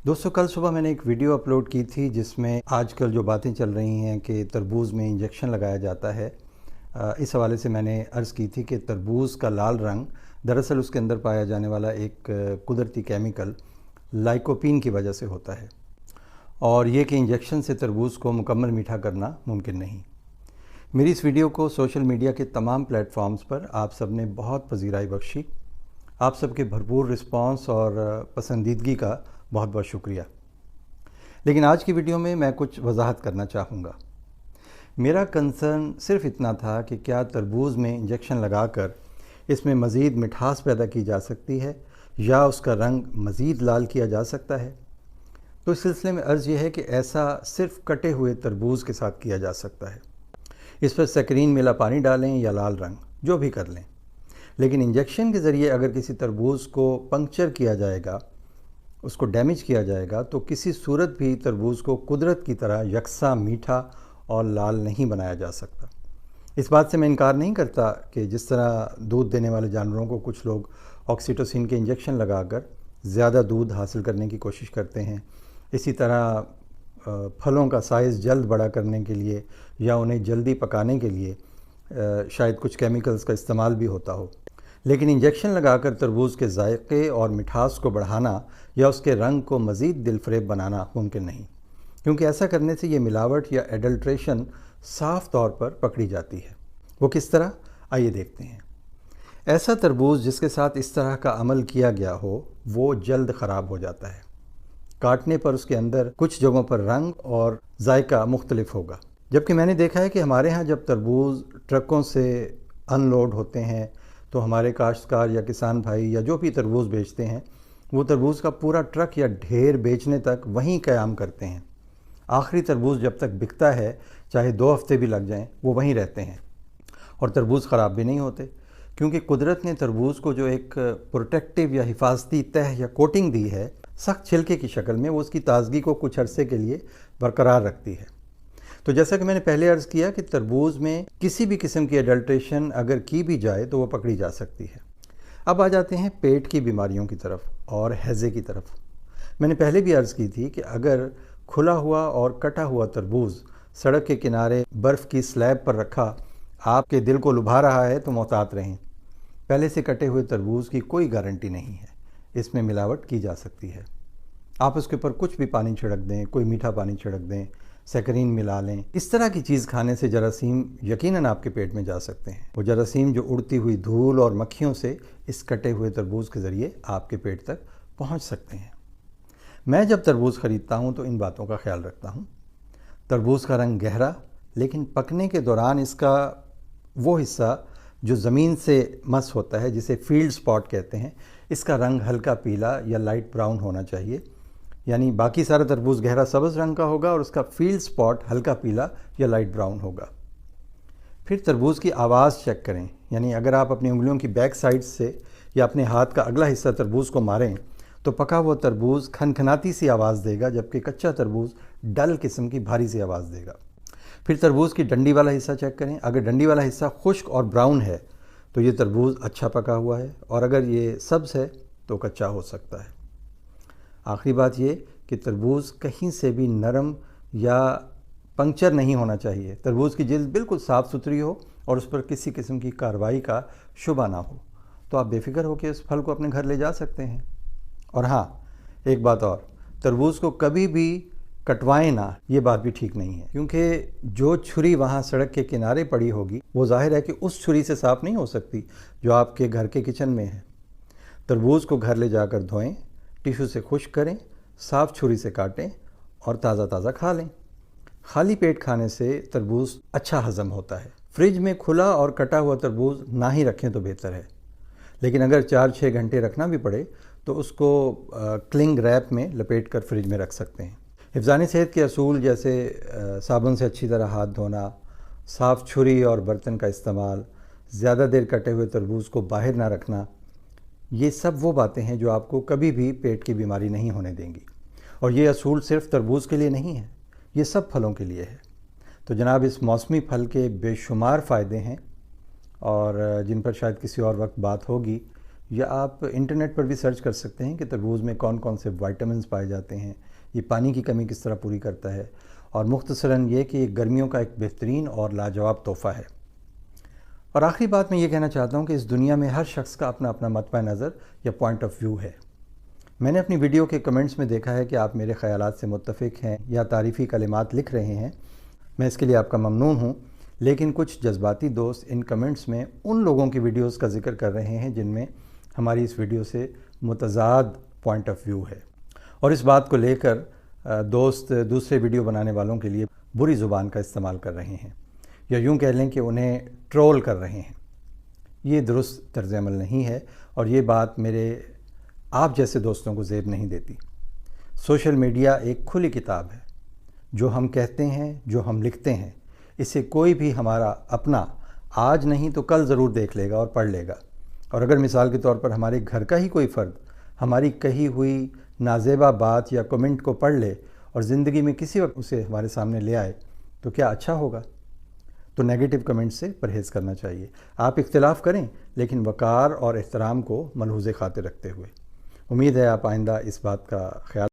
दोस्तों, कल सुबह मैंने एक वीडियो अपलोड की थी जिसमें आजकल जो बातें चल रही हैं कि तरबूज़ में इंजेक्शन लगाया जाता है। इस हवाले से मैंने अर्ज़ की थी कि तरबूज़ का लाल रंग दरअसल उसके अंदर पाया जाने वाला एक कुदरती केमिकल लाइकोपीन की वजह से होता है, और ये कि इंजेक्शन से तरबूज़ को मुकम्मल मीठा करना मुमकिन नहीं। मेरी इस वीडियो को सोशल मीडिया के तमाम प्लेटफॉर्म्स पर आप सब ने बहुत पजीराई बख्शी। आप सबके भरपूर रिस्पांस और पसंदीदगी का बहुत बहुत शुक्रिया। लेकिन आज की वीडियो में मैं कुछ वजाहत करना चाहूँगा। मेरा कंसर्न सिर्फ इतना था कि क्या तरबूज़ में इंजेक्शन लगाकर इसमें मज़ीद मिठास पैदा की जा सकती है या उसका रंग मज़ीद लाल किया जा सकता है। तो इस सिलसिले में अर्ज़ यह है कि ऐसा सिर्फ कटे हुए तरबूज़ के साथ किया जा सकता है। इस पर सकरीन मिला पानी डालें या लाल रंग जो भी कर लें, लेकिन इंजेक्शन के ज़रिए अगर किसी तरबूज़ को पंक्चर किया जाएगा, उसको डैमेज किया जाएगा, तो किसी सूरत भी तरबूज़ को कुदरत की तरह यकसा मीठा और लाल नहीं बनाया जा सकता। इस बात से मैं इनकार नहीं करता कि जिस तरह दूध देने वाले जानवरों को कुछ लोग ऑक्सीटोसिन के इंजेक्शन लगाकर ज़्यादा दूध हासिल करने की कोशिश करते हैं, इसी तरह फलों का साइज़ जल्द बड़ा करने के लिए या उन्हें जल्दी पकाने के लिए शायद कुछ केमिकल्स का इस्तेमाल भी होता हो। लेकिन इंजेक्शन लगाकर तरबूज़ के जायके और मिठास को बढ़ाना या उसके रंग को मज़ीद दिलफरेब बनाना मुमकिन नहीं, क्योंकि ऐसा करने से ये मिलावट या एडल्ट्रेशन साफ़ तौर पर पकड़ी जाती है। वो किस तरह, आइए देखते हैं। ऐसा तरबूज़ जिसके साथ इस तरह का अमल किया गया हो वो जल्द ख़राब हो जाता है। काटने पर उसके अंदर कुछ जगहों पर रंग और जायका मुख्तलिफ होगा। जबकि मैंने देखा है कि हमारे यहाँ जब तरबूज़ ट्रकों से अनलोड होते हैं तो हमारे काश्तकार या किसान भाई या जो भी तरबूज़ बेचते हैं वो तरबूज़ का पूरा ट्रक या ढेर बेचने तक वहीं क़याम करते हैं। आखिरी तरबूज़ जब तक बिकता है, चाहे 2 हफ्ते भी लग जाएं, वो वहीं रहते हैं और तरबूज़ ख़राब भी नहीं होते, क्योंकि कुदरत ने तरबूज़ को जो एक प्रोटेक्टिव या हिफाजती तह या कोटिंग दी है सख्त छिलके की शक्ल में, वो उसकी ताज़गी को कुछ अरसे के लिए बरकरार रखती है। तो जैसा कि मैंने पहले अर्ज़ किया कि तरबूज़ में किसी भी किस्म की एडल्ट्रेशन अगर की भी जाए तो वो पकड़ी जा सकती है। अब आ जाते हैं पेट की बीमारियों की तरफ और हैज़े की तरफ। मैंने पहले भी अर्ज़ की थी कि अगर खुला हुआ और कटा हुआ तरबूज़ सड़क के किनारे बर्फ़ की स्लैब पर रखा आपके दिल को लुभा रहा है तो मोहतात रहें। पहले से कटे हुए तरबूज़ की कोई गारंटी नहीं है, इसमें मिलावट की जा सकती है। आप उसके ऊपर कुछ भी पानी छिड़क दें, कोई मीठा पानी छिड़क दें, सकरीन मिला लें, इस तरह की चीज़ खाने से जरासीम यकीनन आपके पेट में जा सकते हैं। वो जरासीम जो उड़ती हुई धूल और मक्खियों से इस कटे हुए तरबूज़ के ज़रिए आपके पेट तक पहुंच सकते हैं। मैं जब तरबूज़ ख़रीदता हूं तो इन बातों का ख्याल रखता हूं। तरबूज़ का रंग गहरा, लेकिन पकने के दौरान इसका वो हिस्सा जो ज़मीन से मस होता है, जिसे फील्ड स्पॉट कहते हैं, इसका रंग हल्का पीला या लाइट ब्राउन होना चाहिए। यानी बाकी सारा तरबूज़ गहरा सब्ज़ रंग का होगा और उसका फील्ड स्पॉट हल्का पीला या लाइट ब्राउन होगा। फिर तरबूज़ की आवाज़ चेक करें, यानी अगर आप अपनी उंगलियों की बैक साइड से या अपने हाथ का अगला हिस्सा तरबूज़ को मारें तो पका हुआ तरबूज़ खनखनाती सी आवाज़ देगा, जबकि कच्चा तरबूज़ डल किस्म की भारी सी आवाज़ देगा। फिर तरबूज़ की डंडी वाला हिस्सा चेक करें। अगर डंडी वाला हिस्सा खुश्क और ब्राउन है तो ये तरबूज़ अच्छा पका हुआ है, और अगर ये सब्ज़ है तो कच्चा हो सकता है। आखिरी बात ये कि तरबूज़ कहीं से भी नरम या पंक्चर नहीं होना चाहिए। तरबूज़ की जिल्द बिल्कुल साफ़ सुथरी हो और उस पर किसी किस्म की कार्रवाई का शुबा ना हो, तो आप बेफिक्र होकर इस फल को अपने घर ले जा सकते हैं। और हाँ, एक बात और, तरबूज़ को कभी भी कटवाएं ना, ये बात भी ठीक नहीं है, क्योंकि जो छुरी वहाँ सड़क के किनारे पड़ी होगी वो जाहिर है कि उस छुरी से साफ़ नहीं हो सकती जो आपके घर के किचन में है। तरबूज़ को घर ले जाकर धोएं, टिश्यू से खुश्क करें, साफ़ छुरी से काटें और ताज़ा ताज़ा खा लें। खाली पेट खाने से तरबूज़ अच्छा हज़म होता है। फ्रिज में खुला और कटा हुआ तरबूज़ ना ही रखें तो बेहतर है, लेकिन अगर 4-6 घंटे रखना भी पड़े तो उसको क्लिंग रैप में लपेट कर फ्रिज में रख सकते हैं। हिफ़्ज़ानी सेहत के असूल जैसे साबुन से अच्छी तरह हाथ धोना, साफ़ छुरी और बर्तन का इस्तेमाल, ज़्यादा देर कटे हुए तरबूज़ को बाहर ना रखना, ये सब वो बातें हैं जो आपको कभी भी पेट की बीमारी नहीं होने देंगी। और ये असूल सिर्फ तरबूज़ के लिए नहीं है, ये सब फलों के लिए है। तो जनाब, इस मौसमी फल के बेशुमार फ़ायदे हैं और जिन पर शायद किसी और वक्त बात होगी। یا آپ انٹرنیٹ پر بھی سرچ کر سکتے ہیں کہ تربوز میں کون کون سے وائٹامنز پائے جاتے ہیں، یہ پانی کی کمی کس طرح پوری کرتا ہے، اور مختصراً یہ کہ گرمیوں کا ایک بہترین اور لاجواب تحفہ ہے۔ اور آخری بات میں یہ کہنا چاہتا ہوں کہ اس دنیا میں ہر شخص کا اپنا اپنا مطمع نظر یا پوائنٹ آف ویو ہے۔ میں نے اپنی ویڈیو کے کمنٹس میں دیکھا ہے کہ آپ میرے خیالات سے متفق ہیں یا تعریفی کلمات لکھ رہے ہیں، میں اس کے لیے آپ کا ممنون ہوں، لیکن کچھ جذباتی دوست ان کمنٹس میں ان لوگوں کی ویڈیوز کا ذکر کر رہے ہیں جن میں ہماری اس ویڈیو سے متضاد پوائنٹ آف ویو ہے، اور اس بات کو لے کر دوست دوسرے ویڈیو بنانے والوں کے لیے بری زبان کا استعمال کر رہے ہیں، یا یوں کہہ لیں کہ انہیں ٹرول کر رہے ہیں۔ یہ درست طرز عمل نہیں ہے، اور یہ بات میرے آپ جیسے دوستوں کو زیب نہیں دیتی۔ سوشل میڈیا ایک کھلی کتاب ہے، جو ہم کہتے ہیں، جو ہم لکھتے ہیں، اسے کوئی بھی ہمارا اپنا آج نہیں تو کل ضرور دیکھ لے گا اور پڑھ لے گا۔ اور اگر مثال کے طور پر ہمارے گھر کا ہی کوئی فرد ہماری کہی ہوئی نازیبا بات یا کمنٹ کو پڑھ لے اور زندگی میں کسی وقت اسے ہمارے سامنے لے آئے تو کیا اچھا ہوگا؟ تو نیگیٹو کمنٹ سے پرہیز کرنا چاہیے۔ آپ اختلاف کریں، لیکن وقار اور احترام کو ملحوظ خاطر رکھتے ہوئے۔ امید ہے آپ آئندہ اس بات کا خیال